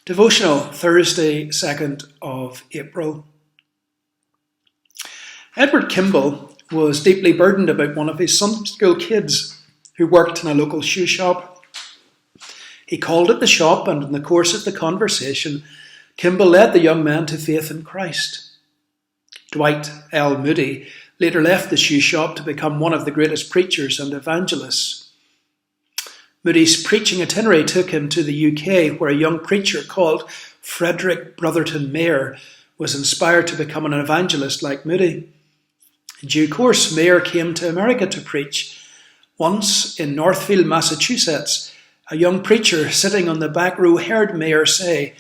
Devotional, Thursday, 2nd of April. Edward Kimball was deeply burdened about one of his Sunday school kids who worked in a local shoe shop. He called at the shop, and in the course of the conversation, Kimball led the young man to faith in Christ. Dwight L. Moody later left the shoe shop to become one of the greatest preachers and evangelists. Moody's preaching itinerary took him to the UK, where a young preacher called Frederick Brotherton Mayer was inspired to become an evangelist like Moody. In due course, Mayer came to America to preach. Once in Northfield, Massachusetts, a young preacher sitting on the back row heard Mayer say,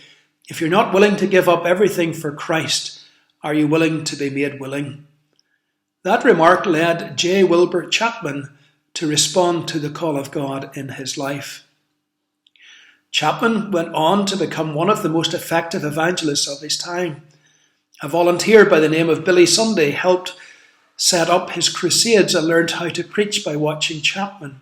"If you're not willing to give up everything for Christ, are you willing to be made willing?" That remark led J. Wilbur Chapman to respond to the call of God in his life. Chapman went on to become one of the most effective evangelists of his time. A volunteer by the name of Billy Sunday helped set up his crusades and learned how to preach by watching Chapman.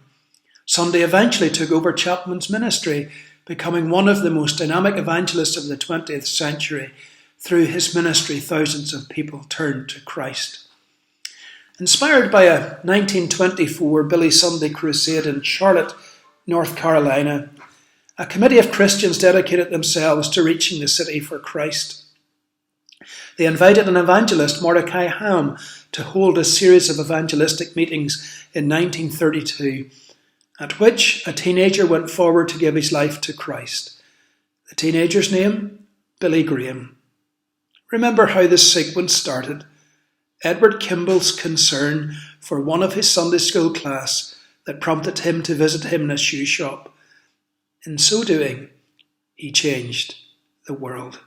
Sunday eventually took over Chapman's ministry, becoming one of the most dynamic evangelists of the 20th century. Through his ministry, thousands of people turned to Christ. Inspired by a 1924 Billy Sunday crusade in Charlotte, North Carolina, a committee of Christians dedicated themselves to reaching the city for Christ. They invited an evangelist, Mordecai Ham, to hold a series of evangelistic meetings in 1932, at which a teenager went forward to give his life to Christ. The teenager's name? Billy Graham. Remember how this sequence started. Edward Kimball's concern for one of his Sunday school class that prompted him to visit him in a shoe shop. In so doing, he changed the world.